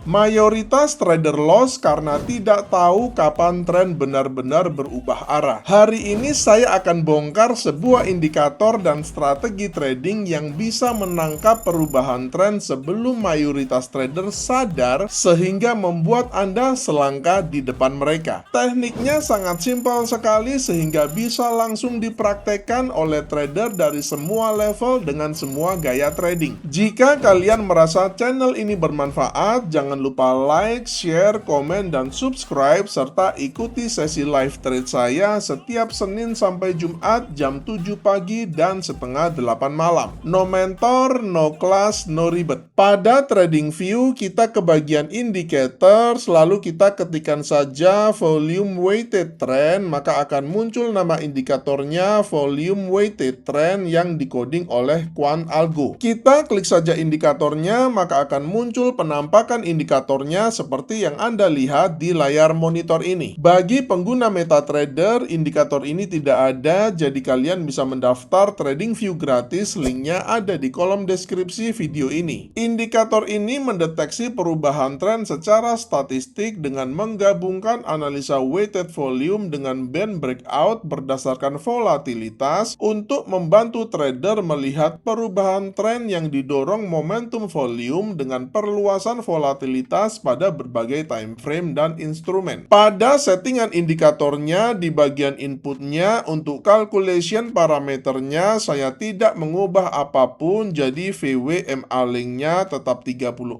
Mayoritas trader loss karena tidak tahu kapan tren benar-benar berubah arah. Hari ini saya akan bongkar sebuah indikator dan strategi trading yang bisa menangkap perubahan tren sebelum mayoritas trader sadar sehingga membuat Anda selangkah di depan mereka. Tekniknya sangat simpel sekali sehingga bisa langsung dipraktekkan oleh trader dari semua level dengan semua gaya trading. Jika kalian merasa channel ini bermanfaat, jangan lupa like, share, komen, dan subscribe, serta ikuti sesi live trade saya setiap Senin sampai Jumat jam 7 pagi dan setengah 8 malam. No mentor, no class, no ribet. Pada TradingView, kita ke bagian indicator, lalu kita ketikkan saja volume weighted trend, maka akan muncul nama indikatornya volume weighted trend yang dikoding oleh Quant Algo. Kita klik saja indikatornya, maka akan muncul penampakan indikatornya seperti yang Anda lihat di layar monitor ini. Bagi pengguna MetaTrader, indikator ini tidak ada, jadi kalian bisa mendaftar TradingView gratis, linknya ada di kolom deskripsi video ini. Indikator ini mendeteksi perubahan tren secara statistik dengan menggabungkan analisa weighted volume dengan band breakout berdasarkan volatilitas untuk membantu trader melihat perubahan tren yang didorong momentum volume dengan perluasan volatilitas pada berbagai time frame dan instrumen. Pada settingan indikatornya di bagian inputnya untuk calculation parameternya saya tidak mengubah apapun, jadi VWMA linknya tetap 34,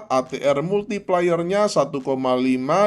ATR multipliernya 1,5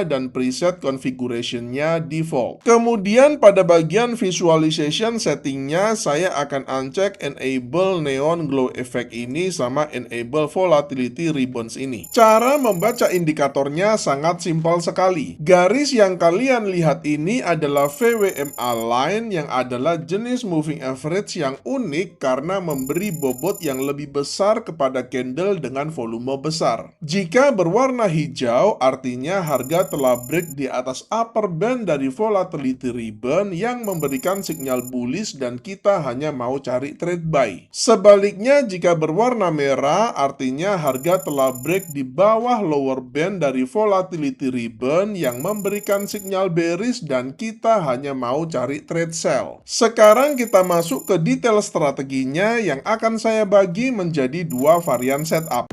dan preset configurationnya default. Kemudian pada bagian visualization settingnya saya akan uncheck enable neon glow effect ini sama enable volatility ribbons ini. Cara membaca indikatornya sangat simpel sekali. Garis yang kalian lihat ini adalah VWMA line yang adalah jenis moving average yang unik karena memberi bobot yang lebih besar kepada candle dengan volume besar. Jika berwarna hijau, artinya harga telah break di atas upper band dari volatility ribbon yang memberikan sinyal bullish dan kita hanya mau cari trade buy. Sebaliknya, jika berwarna merah, artinya harga telah break di bawah lower band dari volatility ribbon yang memberikan sinyal bearish dan kita hanya mau cari trade sell. Sekarang kita masuk ke detail strateginya yang akan saya bagi menjadi dua varian setup.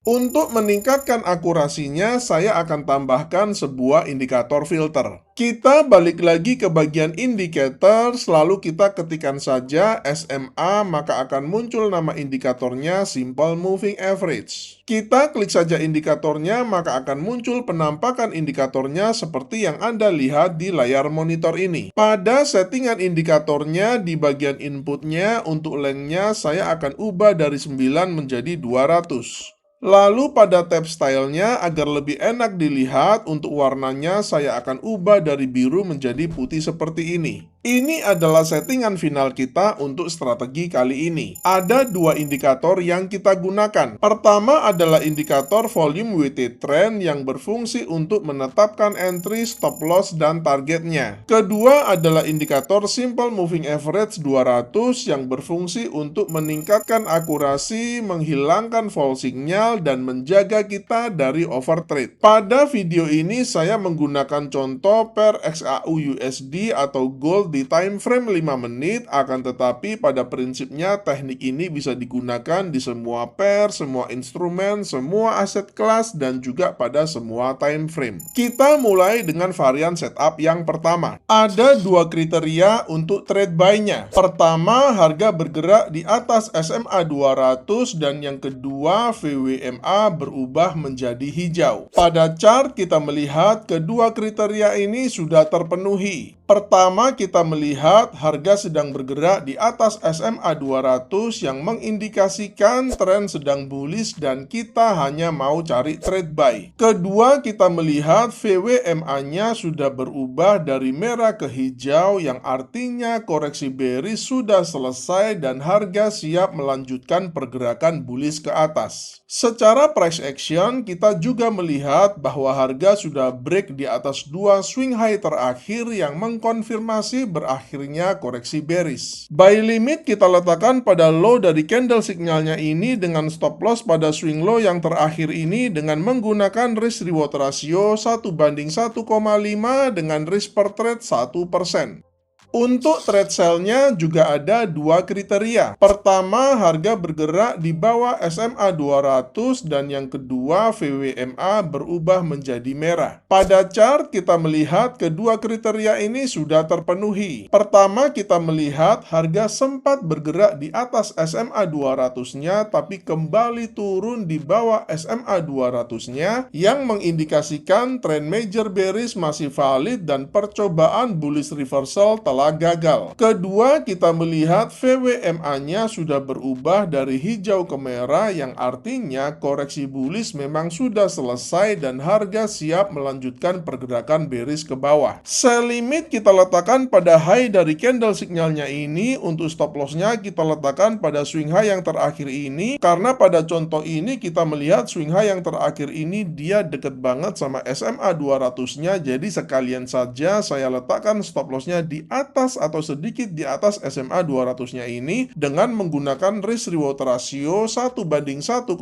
Untuk meningkatkan akurasinya, saya akan tambahkan sebuah indikator filter. Kita balik lagi ke bagian indicator, lalu kita ketikkan saja SMA, maka akan muncul nama indikatornya Simple Moving Average. Kita klik saja indikatornya, maka akan muncul penampakan indikatornya seperti yang Anda lihat di layar monitor ini. Pada settingan indikatornya di bagian inputnya, untuk lengthnya saya akan ubah dari 9 menjadi 200. Lalu pada tab stylenya agar lebih enak dilihat, untuk warnanya saya akan ubah dari biru menjadi putih seperti ini. Ini adalah settingan final kita untuk strategi kali ini. Ada dua indikator yang kita gunakan. Pertama adalah indikator volume weighted trend yang berfungsi untuk menetapkan entry, stop loss, dan targetnya. Kedua adalah indikator simple moving average 200 yang berfungsi untuk meningkatkan akurasi, menghilangkan false signal, dan menjaga kita dari overtrade. Pada video ini saya menggunakan contoh per XAU USD atau gold di time frame 5 menit, akan tetapi pada prinsipnya teknik ini bisa digunakan di semua pair, semua instrumen, semua aset kelas, dan juga pada semua time frame. Kita mulai dengan varian setup yang pertama. Ada dua kriteria untuk trade buy-nya. Pertama, harga bergerak di atas SMA 200 dan yang kedua, VWMA berubah menjadi hijau. Pada chart kita melihat kedua kriteria ini sudah terpenuhi. Pertama, kita melihat harga sedang bergerak di atas SMA 200 yang mengindikasikan tren sedang bullish dan kita hanya mau cari trade buy. Kedua, kita melihat VWMA-nya sudah berubah dari merah ke hijau yang artinya koreksi bearish sudah selesai dan harga siap melanjutkan pergerakan bullish ke atas. Secara price action, kita juga melihat bahwa harga sudah break di atas dua swing high terakhir yang mengkonfirmasi berakhirnya koreksi bearish. Buy limit kita letakkan pada low dari candle signalnya ini dengan stop loss pada swing low yang terakhir ini dengan menggunakan risk reward ratio 1:1,5 dengan risk per trade 1%. Untuk trade sell-nya juga ada dua kriteria. Pertama, harga bergerak di bawah SMA 200 dan yang kedua, VWMA berubah menjadi merah. Pada chart kita melihat kedua kriteria ini sudah terpenuhi. Pertama, kita melihat harga sempat bergerak di atas SMA 200-nya tapi kembali turun di bawah SMA 200-nya yang mengindikasikan tren major bearish masih valid dan percobaan bullish reversal telah gagal. Kedua, kita melihat VWMA-nya sudah berubah dari hijau ke merah yang artinya koreksi bullish memang sudah selesai dan harga siap melanjutkan pergerakan bearish ke bawah. Sell limit kita letakkan pada high dari candle signalnya ini. Untuk stop loss-nya kita letakkan pada swing high yang terakhir ini karena pada contoh ini kita melihat swing high yang terakhir ini dia deket banget sama SMA 200-nya, jadi sekalian saja saya letakkan stop loss-nya di atas atau sedikit di atas SMA 200-nya ini dengan menggunakan risk reward ratio 1:1,5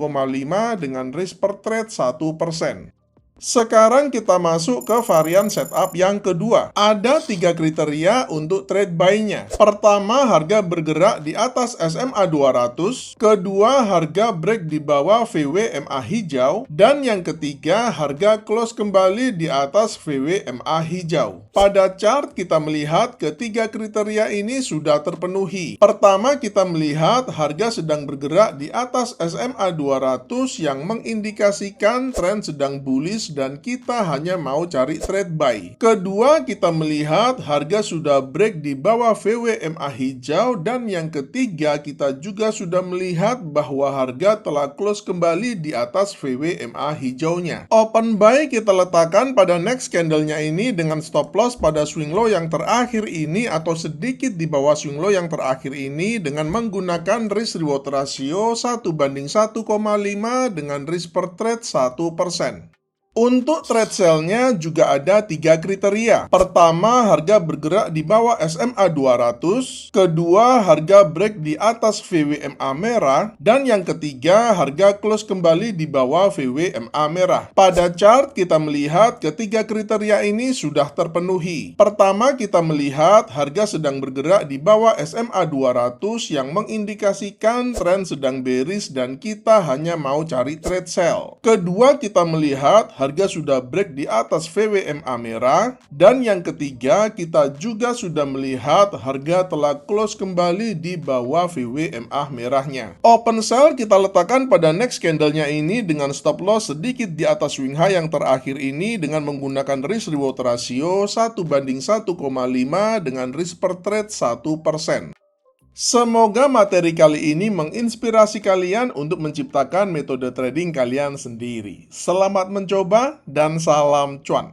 dengan risk per trade 1%. Sekarang kita masuk ke varian setup yang kedua. Ada tiga kriteria untuk trade buy-nya. Pertama, harga bergerak di atas SMA 200. Kedua, harga break di bawah VWMA hijau. Dan yang ketiga, harga close kembali di atas VWMA hijau. Pada chart kita melihat ketiga kriteria ini sudah terpenuhi. Pertama, kita melihat harga sedang bergerak di atas SMA 200 yang mengindikasikan tren sedang bullish dan kita hanya mau cari trade buy. Kedua, kita melihat harga sudah break di bawah VWMA hijau dan yang ketiga kita juga sudah melihat bahwa harga telah close kembali di atas VWMA hijaunya. Open buy kita letakkan pada next candle-nya ini dengan stop loss pada swing low yang terakhir ini atau sedikit di bawah swing low yang terakhir ini dengan menggunakan risk reward ratio 1:1,5 dengan risk per trade 1%. Untuk trade sell-nya juga ada tiga kriteria. Pertama, harga bergerak di bawah SMA 200. Kedua, harga break di atas VWMA merah. Dan yang ketiga, harga close kembali di bawah VWMA merah. Pada chart kita melihat ketiga kriteria ini sudah terpenuhi. Pertama, kita melihat harga sedang bergerak di bawah SMA 200 yang mengindikasikan tren sedang bearish dan kita hanya mau cari trade sell. Kedua, kita melihat harga sudah break di atas VWMA merah. Dan yang ketiga, kita juga sudah melihat harga telah close kembali di bawah VWMA merahnya. Open sell kita letakkan pada next candle-nya ini dengan stop loss sedikit di atas swing high yang terakhir ini dengan menggunakan risk reward ratio 1:1,5 dengan risk per trade 1%. Semoga materi kali ini menginspirasi kalian untuk menciptakan metode trading kalian sendiri. Selamat mencoba dan salam cuan.